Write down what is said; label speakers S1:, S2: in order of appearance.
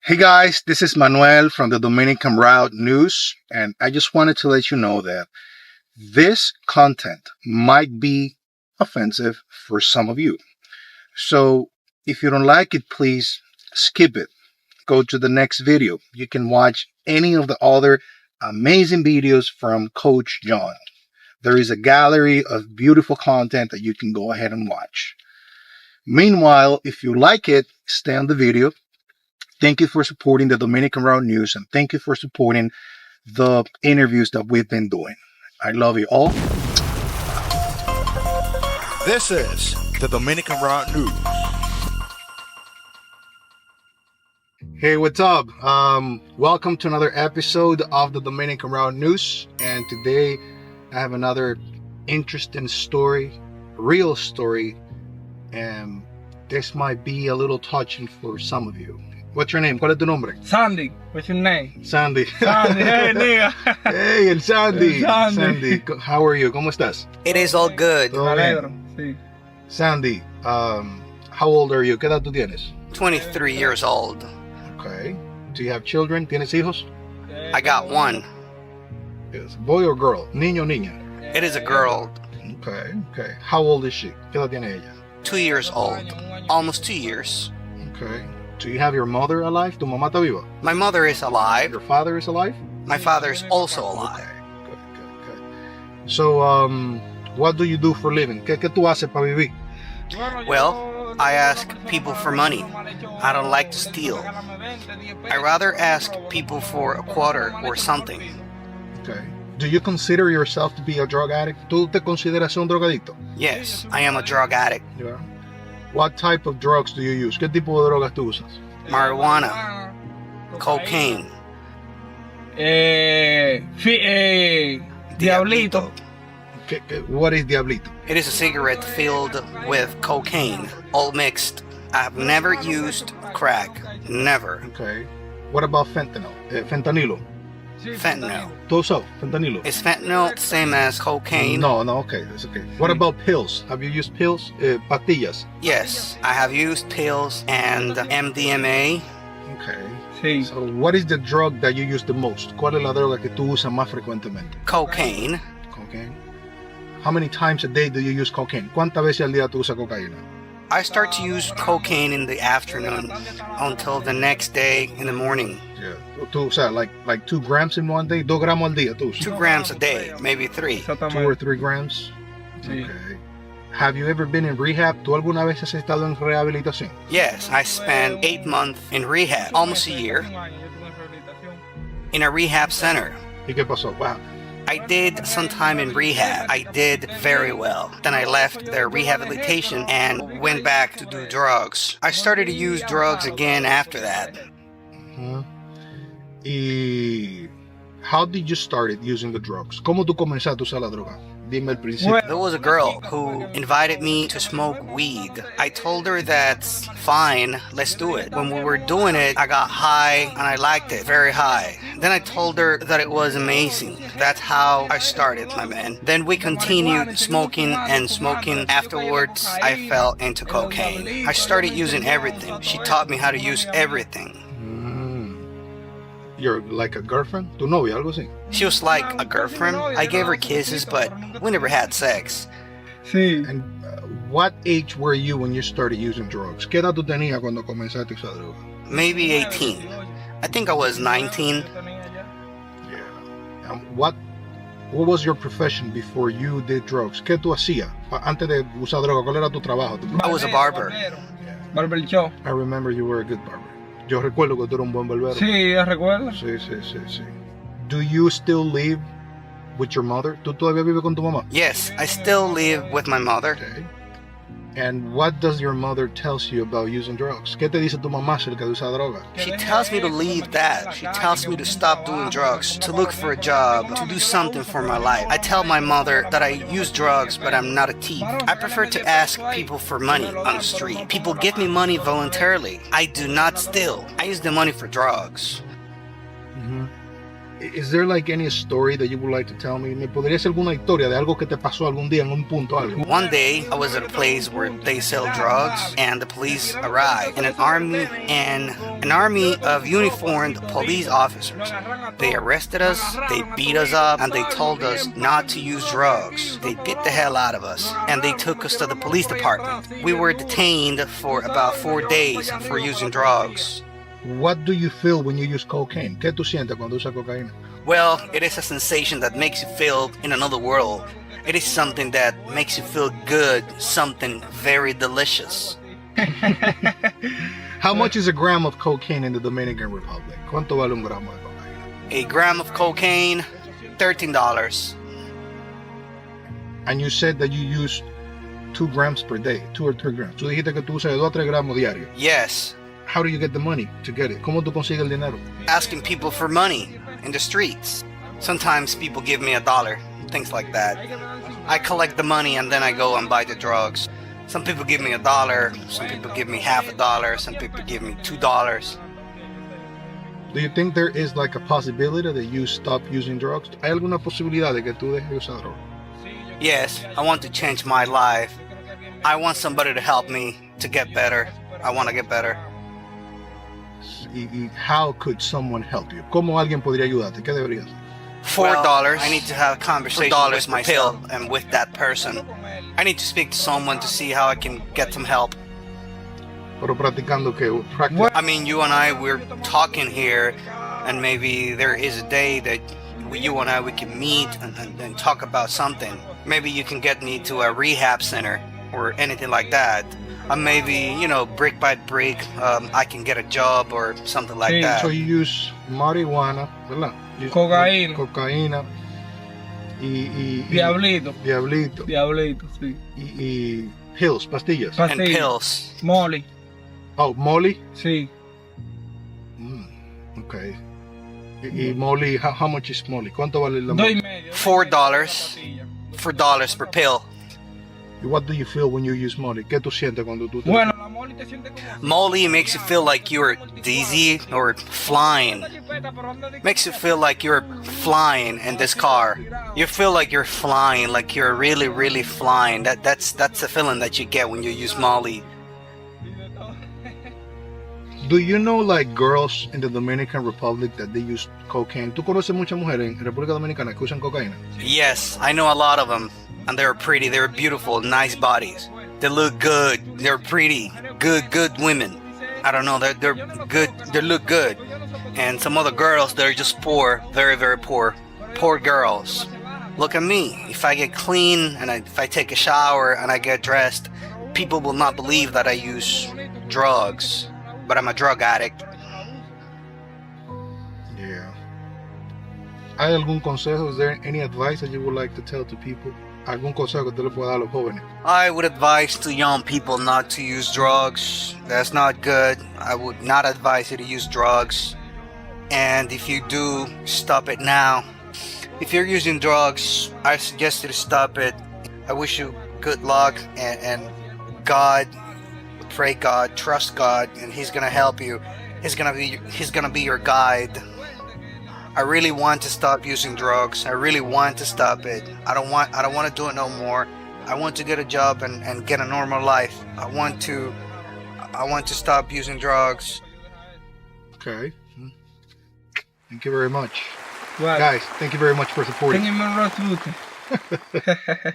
S1: Hey guys, this is Manuel from the Dominican Route News, and I just wanted to let you know that this content might be offensive for some of you. So if you don't like it, please skip it. Go to the next video. You can watch any of the other amazing videos from Coach John. There is a gallery of beautiful content that you can go ahead and watch. Meanwhile, if you like it, stay on the video. Thank you for supporting the Dominican Route News, and thank you for supporting the interviews that we've been doing. I love you all.
S2: This is the Dominican Route News.
S1: Hey, what's up? Welcome to another episode of the Dominican Route News, and today I have another interesting story, real story, and this might be a little touching for some of you. What's your name? ¿Cuál es tu nombre?
S3: Sandy, what's your name?
S1: Sandy.
S3: Sandy, hey nigga.
S1: Hey, el Sandy.
S3: El Sandy.
S1: How are you? ¿Cómo estás?
S4: It is all good.
S1: Todo
S3: Me
S1: bien.
S3: alegro, sí.
S1: Sandy, how old are you? ¿Qué edad tú tienes?
S4: 23 years old.
S1: Okay. Do you have children? ¿Tienes hijos?
S4: I got one.
S1: Yes. Boy or girl? Niño o niña?
S4: It is a girl,
S1: Okay. How old is she? ¿Qué edad tiene ella?
S4: 2 years old. Almost 2 years.
S1: Okay. Do you have your mother alive? ¿Tu mamá está viva?
S4: My mother is alive.
S1: Your father is alive?
S4: My father is also alive.
S1: Okay. Good. So, what do you do for a living? ¿Qué tú haces para vivir?
S4: Well, I ask people for money. I don't like to steal. I rather ask people for a quarter or something.
S1: Okay. Do you consider yourself to be a drug addict? ¿Tú te consideras un drogadicto?
S4: Yes, I am a drug addict.
S1: Yeah. What type of drugs do you use? ¿Qué tipo de drogas tú usas?
S4: Marijuana, cocaine,
S3: Diablito.
S1: What is Diablito?
S4: It is a cigarette filled with cocaine, all mixed. I have never used crack. Never.
S1: Okay. What about fentanyl? Fentanilo.
S4: Fentanyl.
S1: ¿Tú usas fentanilo?
S4: Is fentanyl the same as cocaine?
S1: No, okay, that's okay. What about pills? Have you used pills? Pastillas?
S4: Yes, I have used pills and MDMA.
S1: Okay.
S3: Sí.
S1: So what is the drug that you use the most? ¿Cuál es la droga que tú usas más frecuentemente?
S4: Cocaine.
S1: Cocaine. How many times a day do you use cocaine? ¿Cuántas veces al día tú usas cocaína?
S4: I start to use cocaine in the afternoon until the next day in the morning.
S1: Yeah. Tú usas like 2 grams in one day? 2 gramos al día tú usas?
S4: 2 grams a day, maybe 3.
S1: 2 or 3 grams?
S3: Sí.
S1: Okay. Have you ever been in rehab? ¿Tú alguna vez has estado en rehabilitación?
S4: Yes, I spent 8 months in rehab, almost a year, in a rehab center.
S1: ¿Y qué pasó? Wow.
S4: I did some time in rehab. I did very well. Then I left their rehabilitation and went back to do drugs. I started to use drugs again after that.
S1: ¿Y how did you start using the drugs? ¿Cómo tú comenzaste a usar la droga? Dime el principio.
S4: There was a girl who invited me to smoke weed. I told her that's fine, let's do it. When we were doing it, I got high and I liked it, very high. Then I told her that it was amazing. That's how I started, my man. Then we continued smoking and smoking. Afterwards, I fell into cocaine. I started using everything. She taught me how to use everything.
S1: You're like a girlfriend? ¿Tu novia? Algo así?
S4: She was like a girlfriend. I gave her kisses, but we never had sex.
S3: Sí.
S1: And what age were you when you started using drugs? ¿Qué edad tú tenías cuando comenzaste a usar droga?
S4: Maybe 18. I think I was 19.
S1: Yeah. What was your profession before you did drugs? ¿Qué tú hacías antes de usar droga? ¿Cuál era tu trabajo?
S4: I was a barber.
S3: Barber shop.
S1: I remember you were a good barber. Yo recuerdo que tú eras un buen barbero.
S3: Sí, recuerdo.
S1: Sí. Do you still live with your mother? ¿Tú todavía vives con tu mamá?
S4: Yes, I still live with my mother.
S1: Okay. And what does your mother tells you about using drugs? ¿Qué te dice tu mamá acerca de usar droga?
S4: She tells me to leave that. She tells me to stop doing drugs, to look for a job, to do something for my life. I tell my mother that I use drugs, but I'm not a thief. I prefer to ask people for money on the street. People give me money voluntarily. I do not steal. I use the money for drugs.
S1: Is there like any story that you would like to tell me? ¿Me podrías alguna historia de algo que te pasó algún día en un punto algo?
S4: One day, I was at a place where they sell drugs, and the police arrived, and an army of uniformed police officers. They arrested us, they beat us up, and they told us not to use drugs. They beat the hell out of us, and they took us to the police department. We were detained for about 4 days for using drugs.
S1: What do you feel when you use cocaine? ¿Qué tú sientes cuando usas cocaína?
S4: Well, it is a sensation that makes you feel in another world. It is something that makes you feel good, something very delicious.
S1: How much is a gram of cocaine in the Dominican Republic? ¿Cuánto vale un gramo de cocaína?
S4: A gram of cocaine, $13.
S1: And you said that you use 2 grams per day, 2 or 3 grams. Tú dijiste que tú usas de 2 a 3 gramos diario.
S4: Yes.
S1: How do you get the money to get it? ¿Cómo tú consigues el dinero?
S4: Asking people for money in the streets. Sometimes people give me $1, things like that. I collect the money and then I go and buy the drugs. Some people give me $1, some people give me half a dollar, some people give me $2.
S1: Do you think there is like a possibility that you stop using drugs? ¿Hay alguna posibilidad de que tú dejes de usar droga?
S4: Yes, I want to change my life. I want somebody to help me to get better. I want to get better.
S1: Y how could someone help you? ¿Cómo alguien podría ayudarte? ¿Qué deberías hacer?
S4: $4. I need to have a conversation with myself and with that person. I need to speak to someone to see how I can get some help.
S1: Pero practicando que
S4: I mean, you and I, we're talking here, and maybe there is a day that you and I, we can meet and talk about something. Maybe you can get me to a rehab center or anything like that. Maybe, brick by brick, I can get a job or something like that.
S1: So you use marijuana, ¿verdad? Cocaína.
S3: Diablito.
S1: Diablito,
S3: sí.
S1: Y pills, pastillas.
S4: And pills.
S3: Molly.
S1: Oh, Molly?
S3: Sí.
S1: Okay. Y Molly, how much is Molly? ¿Cuánto vale la Molly?
S4: $4. $4 per pill.
S1: What do you feel when you use Molly? ¿Qué tú sientes cuando tú
S3: Bueno, la Molly te siente como...
S4: Molly makes you feel like you're dizzy or flying. Makes you feel like you're flying in this car. You feel like you're flying, like you're really, really flying. That's the feeling that you get when you use Molly.
S1: Do you know like girls in the Dominican Republic that they use cocaine? ¿Tú conoces muchas mujeres en República Dominicana que usan cocaína?
S4: Yes, I know a lot of them. And they're pretty, they're beautiful, nice bodies. They look good, they're pretty, good women. I don't know, they're good, they look good. And some other girls, they're just poor, very, very poor. Poor girls. Look at me, if I get clean and if I take a shower and I get dressed, people will not believe that I use drugs, but I'm a drug addict.
S1: Yeah. ¿Hay algún consejo? Is there any advice that you would like to tell to people? ¿Algún consejo que tú le puedas dar a los jóvenes?
S4: I would advise to young people not to use drugs. That's not good. I would not advise you to use drugs. And if you do, stop it now. If you're using drugs, I suggest you to stop it. I wish you good luck and God, pray God, trust God, and He's gonna help you. He's gonna be your guide. I really want to stop using drugs. I really want to stop it. I don't want to do it no more. I want to get a job and get a normal life. I want to stop using drugs.
S1: Okay. Thank you very much.
S3: Well,
S1: Guys, thank you very much for supporting.
S3: Tengo un rostro.